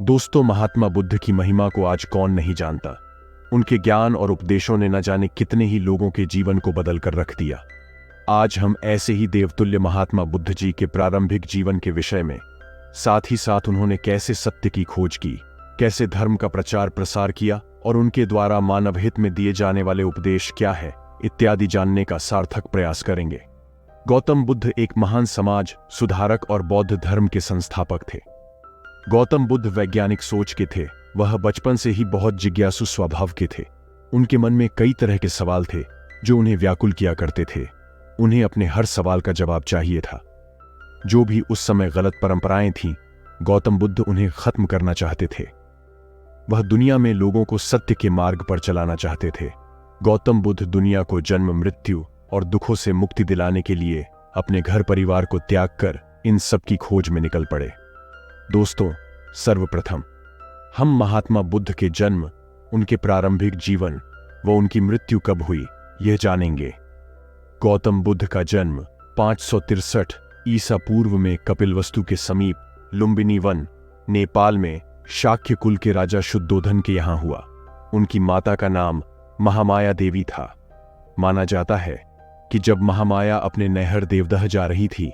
दोस्तों, महात्मा बुद्ध की महिमा को आज कौन नहीं जानता। उनके ज्ञान और उपदेशों ने न जाने कितने ही लोगों के जीवन को बदल कर रख दिया। आज हम ऐसे ही देवतुल्य महात्मा बुद्ध जी के प्रारंभिक जीवन के विषय में, साथ ही साथ उन्होंने कैसे सत्य की खोज की, कैसे धर्म का प्रचार प्रसार किया और उनके द्वारा मानव हित में दिए जाने वाले उपदेश क्या है, इत्यादि जानने का सार्थक प्रयास करेंगे। गौतम बुद्ध एक महान समाज सुधारक और बौद्ध धर्म के संस्थापक थे। गौतम बुद्ध वैज्ञानिक सोच के थे। वह बचपन से ही बहुत जिज्ञासु स्वभाव के थे। उनके मन में कई तरह के सवाल थे जो उन्हें व्याकुल किया करते थे। उन्हें अपने हर सवाल का जवाब चाहिए था। जो भी उस समय गलत परंपराएं थीं, गौतम बुद्ध उन्हें खत्म करना चाहते थे। वह दुनिया में लोगों को सत्य के मार्ग पर चलाना चाहते थे। गौतम बुद्ध दुनिया को जन्म, मृत्यु और दुखों से मुक्ति दिलाने के लिए अपने घर परिवार को त्याग कर इन सब की खोज में निकल पड़े। दोस्तों, सर्वप्रथम हम महात्मा बुद्ध के जन्म, उनके प्रारंभिक जीवन व उनकी मृत्यु कब हुई, यह जानेंगे। गौतम बुद्ध का जन्म 563 ईसा पूर्व में कपिलवस्तु के समीप लुम्बिनी वन, नेपाल में शाक्य कुल के राजा शुद्धोधन के यहां हुआ। उनकी माता का नाम महामाया देवी था। माना जाता है कि जब महामाया अपने नैहर देवदह जा रही थी,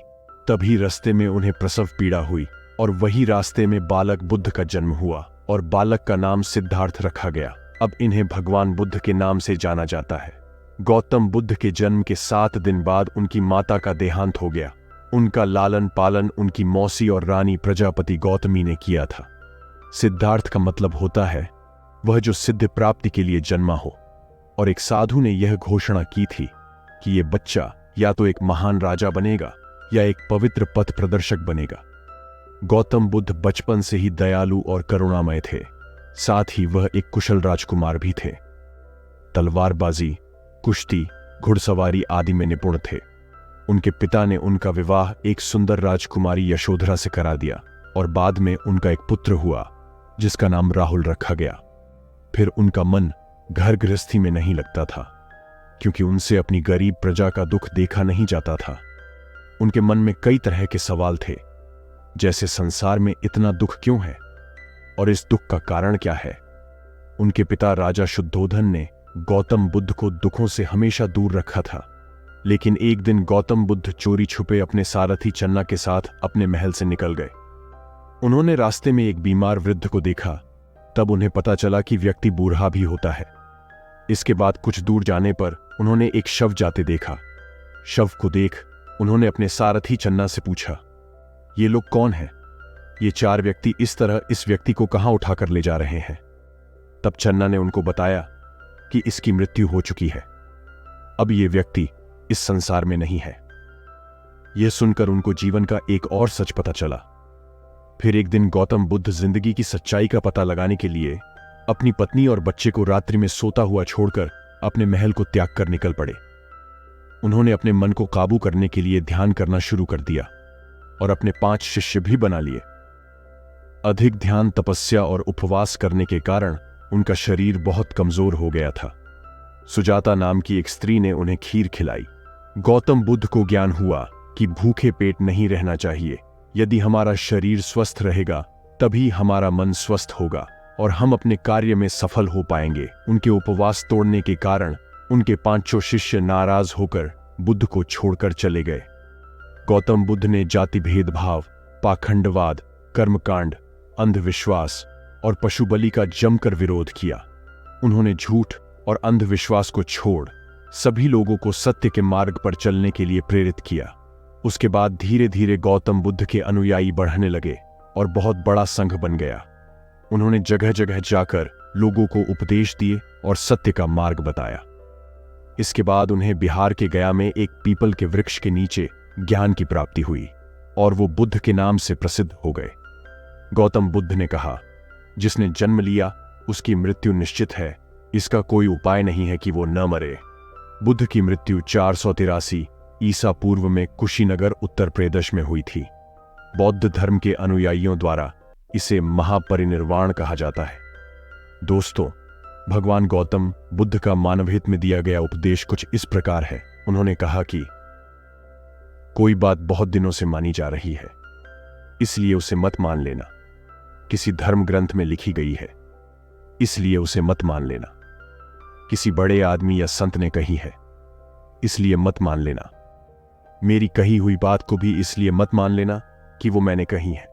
तभी रास्ते में उन्हें प्रसव पीड़ा हुई और वही रास्ते में बालक बुद्ध का जन्म हुआ और बालक का नाम सिद्धार्थ रखा गया। अब इन्हें भगवान बुद्ध के नाम से जाना जाता है। गौतम बुद्ध के जन्म के 7 दिन बाद उनकी माता का देहांत हो गया। उनका लालन पालन उनकी मौसी और रानी प्रजापति गौतमी ने किया था। सिद्धार्थ का मतलब होता है वह जो सिद्ध प्राप्ति के लिए जन्मा हो, और एक साधु ने यह घोषणा की थी कि यह बच्चा या तो एक महान राजा बनेगा या एक पवित्र पथ प्रदर्शक बनेगा। गौतम बुद्ध बचपन से ही दयालु और करुणामय थे। साथ ही वह एक कुशल राजकुमार भी थे। तलवारबाजी, कुश्ती, घुड़सवारी आदि में निपुण थे। उनके पिता ने उनका विवाह एक सुंदर राजकुमारी यशोधरा से करा दिया और बाद में उनका एक पुत्र हुआ जिसका नाम राहुल रखा गया। फिर उनका मन घर गृहस्थी में नहीं लगता था, क्योंकि उनसे अपनी गरीब प्रजा का दुख देखा नहीं जाता था। उनके मन में कई तरह के सवाल थे, जैसे संसार में इतना दुख क्यों है और इस दुख का कारण क्या है। उनके पिता राजा शुद्धोधन ने गौतम बुद्ध को दुखों से हमेशा दूर रखा था। लेकिन एक दिन गौतम बुद्ध चोरी छुपे अपने सारथी चन्ना के साथ अपने महल से निकल गए। उन्होंने रास्ते में एक बीमार वृद्ध को देखा। तब उन्हें पता चला कि व्यक्ति बूढ़ा भी होता है। इसके बाद कुछ दूर जाने पर उन्होंने एक शव जाते देखा। शव को देख उन्होंने अपने सारथी चन्ना से पूछा, ये लोग कौन हैं? ये 4 व्यक्ति इस तरह इस व्यक्ति को कहां उठाकर ले जा रहे हैं? तब चन्ना ने उनको बताया कि इसकी मृत्यु हो चुकी है। अब ये व्यक्ति इस संसार में नहीं है। यह सुनकर उनको जीवन का एक और सच पता चला। फिर एक दिन गौतम बुद्ध जिंदगी की सच्चाई का पता लगाने के लिए अपनी पत्नी और बच्चे को रात्रि में सोता हुआ छोड़कर अपने महल को त्याग कर निकल पड़े। उन्होंने अपने मन को काबू करने के लिए ध्यान करना शुरू कर दिया और अपने 5 शिष्य भी बना लिए। अधिक ध्यान, तपस्या और उपवास करने के कारण उनका शरीर बहुत कमजोर हो गया था। सुजाता नाम की एक स्त्री ने उन्हें खीर खिलाई। गौतम बुद्ध को ज्ञान हुआ कि भूखे पेट नहीं रहना चाहिए। यदि हमारा शरीर स्वस्थ रहेगा तभी हमारा मन स्वस्थ होगा और हम अपने कार्य में सफल हो पाएंगे। उनके उपवास तोड़ने के कारण उनके 5 शिष्य नाराज होकर बुद्ध को छोड़कर चले गए। गौतम बुद्ध ने जाति भेदभाव, पाखंडवाद, कर्मकांड, अंधविश्वास और पशुबलि का जमकर विरोध किया। उन्होंने झूठ और अंधविश्वास को छोड़ सभी लोगों को सत्य के मार्ग पर चलने के लिए प्रेरित किया। उसके बाद धीरे धीरे गौतम बुद्ध के अनुयायी बढ़ने लगे और बहुत बड़ा संघ बन गया। उन्होंने जगह जगह जाकर लोगों को उपदेश दिए और सत्य का मार्ग बताया। इसके बाद उन्हें बिहार के गया में एक पीपल के वृक्ष के नीचे ज्ञान की प्राप्ति हुई और वो बुद्ध के नाम से प्रसिद्ध हो गए। गौतम बुद्ध ने कहा, जिसने जन्म लिया उसकी मृत्यु निश्चित है। इसका कोई उपाय नहीं है कि वो न मरे। बुद्ध की मृत्यु 483 ईसा पूर्व में कुशीनगर, उत्तर प्रदेश में हुई थी। बौद्ध धर्म के अनुयायियों द्वारा इसे महापरिनिर्वाण कहा जाता है। दोस्तों, भगवान गौतम बुद्ध का मानवहित में दिया गया उपदेश कुछ इस प्रकार है। उन्होंने कहा कि कोई बात बहुत दिनों से मानी जा रही है, इसलिए उसे मत मान लेना। किसी धर्म ग्रंथ में लिखी गई है, इसलिए उसे मत मान लेना। किसी बड़े आदमी या संत ने कही है, इसलिए मत मान लेना। मेरी कही हुई बात को भी इसलिए मत मान लेना कि वो मैंने कही है।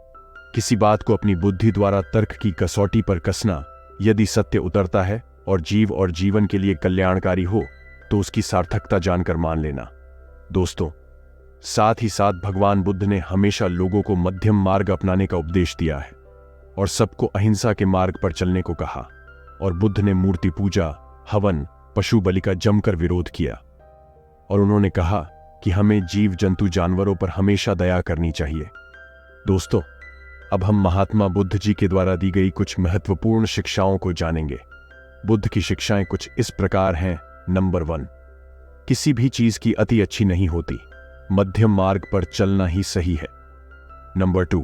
किसी बात को अपनी बुद्धि द्वारा तर्क की कसौटी पर कसना यदि सत्य उतरता है और जीवन के लिए कल्याणकारी हो तो उसकी सार्थकता जानकर मान लेना। दोस्तों, साथ ही साथ भगवान बुद्ध ने हमेशा लोगों को मध्यम मार्ग अपनाने का उपदेश दिया है और सबको अहिंसा के मार्ग पर चलने को कहा। और बुद्ध ने मूर्ति पूजा, हवन, पशु बलि का जमकर विरोध किया और उन्होंने कहा कि हमें जीव जंतु जानवरों पर हमेशा दया करनी चाहिए। दोस्तों, अब हम महात्मा बुद्ध जी के द्वारा दी गई कुछ महत्वपूर्ण शिक्षाओं को जानेंगे। बुद्ध की शिक्षाएं कुछ इस प्रकार हैं। नंबर 1, किसी भी चीज की अति अच्छी नहीं होती, मध्यम मार्ग पर चलना ही सही है। नंबर 2,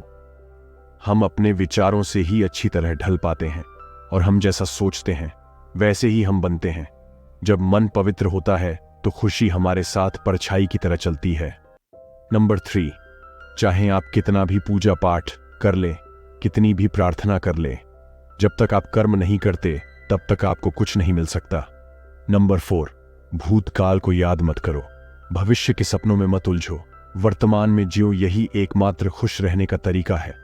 हम अपने विचारों से ही अच्छी तरह ढल पाते हैं और हम जैसा सोचते हैं वैसे ही हम बनते हैं। जब मन पवित्र होता है तो खुशी हमारे साथ परछाई की तरह चलती है। नंबर 3, चाहे आप कितना भी पूजा पाठ कर ले, कितनी भी प्रार्थना कर ले, जब तक आप कर्म नहीं करते तब तक आपको कुछ नहीं मिल सकता। नंबर 4, भूतकाल को याद मत करो, भविष्य के सपनों में मत उलझो, वर्तमान में जियो, यही एकमात्र खुश रहने का तरीका है।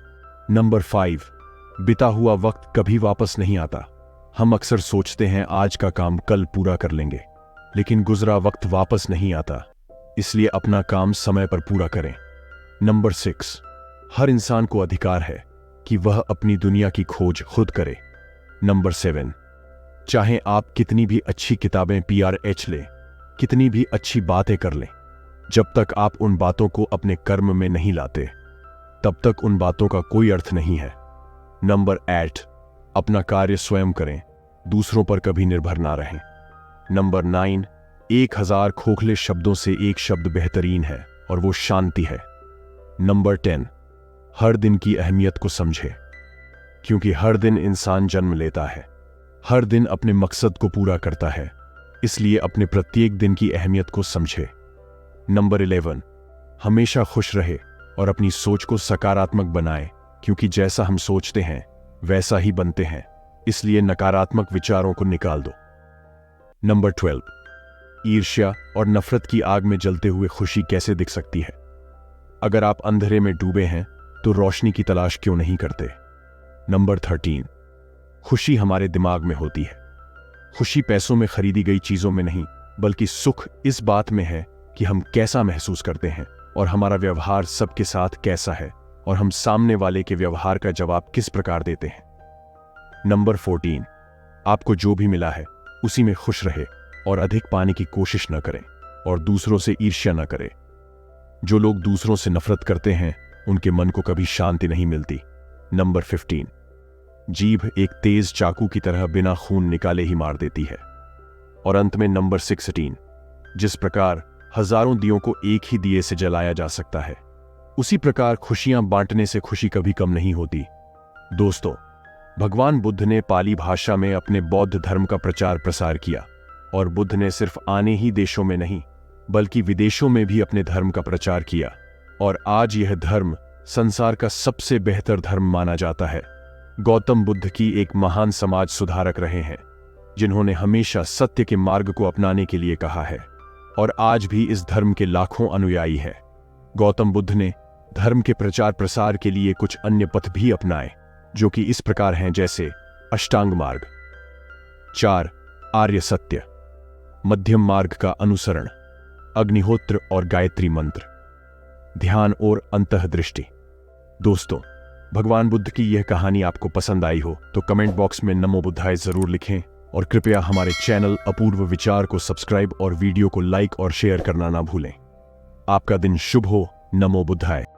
नंबर 5, बीता हुआ वक्त कभी वापस नहीं आता। हम अक्सर सोचते हैं आज का काम कल पूरा कर लेंगे, लेकिन गुजरा वक्त वापस नहीं आता, इसलिए अपना काम समय पर पूरा करें। नंबर 6, हर इंसान को अधिकार है कि वह अपनी दुनिया की खोज खुद करे। नंबर 7, चाहे आप कितनी भी अच्छी किताबें PRH लें, कितनी भी अच्छी बातें कर लें, जब तक आप उन बातों को अपने कर्म में नहीं लाते तब तक उन बातों का कोई अर्थ नहीं है। नंबर 8, अपना कार्य स्वयं करें, दूसरों पर कभी निर्भर ना रहें। नंबर 9, 1000 खोखले शब्दों से एक शब्द बेहतरीन है और वो शांति है। नंबर 10, हर दिन की अहमियत को समझे, क्योंकि हर दिन इंसान जन्म लेता है, हर दिन अपने मकसद को पूरा करता है, इसलिए अपने प्रत्येक दिन की अहमियत को समझे। नंबर 11, हमेशा खुश रहे और अपनी सोच को सकारात्मक बनाए, क्योंकि जैसा हम सोचते हैं वैसा ही बनते हैं, इसलिए नकारात्मक विचारों को निकाल दो। नंबर 12, ईर्ष्या और नफरत की आग में जलते हुए खुशी कैसे दिख सकती है? अगर आप अंधेरे में डूबे हैं तो रोशनी की तलाश क्यों नहीं करते? नंबर 13, खुशी हमारे दिमाग में होती है। खुशी पैसों में खरीदी गई चीजों में नहीं, बल्कि सुख इस बात में है कि हम कैसा महसूस करते हैं और हमारा व्यवहार सबके साथ कैसा है और हम सामने वाले के व्यवहार का जवाब किस प्रकार देते हैं। नंबर 14, आपको जो भी मिला है उसी में खुश रहे और अधिक पाने की कोशिश न करें और दूसरों से ईर्ष्या न करें। जो लोग दूसरों से नफरत करते हैं उनके मन को कभी शांति नहीं मिलती। नंबर 15, जीभ एक तेज चाकू की तरह बिना खून निकाले ही मार देती है। और अंत में नंबर 16, जिस प्रकार हजारों दियों को एक ही दिए से जलाया जा सकता है, उसी प्रकार खुशियां बांटने से खुशी कभी कम नहीं होती। दोस्तों, भगवान बुद्ध ने पाली भाषा में अपने बौद्ध धर्म का प्रचार प्रसार किया और बुद्ध ने सिर्फ आने ही देशों में नहीं बल्कि विदेशों में भी अपने धर्म का प्रचार किया और आज यह धर्म संसार का सबसे बेहतर धर्म माना जाता है। गौतम बुद्ध की एक महान समाज सुधारक रहे हैं जिन्होंने हमेशा सत्य के मार्ग को अपनाने के लिए कहा है और आज भी इस धर्म के लाखों अनुयायी हैं। गौतम बुद्ध ने धर्म के प्रचार प्रसार के लिए कुछ अन्य पथ भी अपनाए जो कि इस प्रकार हैं, जैसे अष्टांग मार्ग, 4 आर्य सत्य, मध्यम मार्ग का अनुसरण, अग्निहोत्र और गायत्री मंत्र, ध्यान और अंतःदृष्टि। दोस्तों, भगवान बुद्ध की यह कहानी आपको पसंद आई हो तो कमेंट बॉक्स में नमो बुद्धाय जरूर लिखें और कृपया हमारे चैनल अपूर्व विचार को सब्सक्राइब और वीडियो को लाइक और शेयर करना ना भूलें। आपका दिन शुभ हो। नमो बुद्धाय।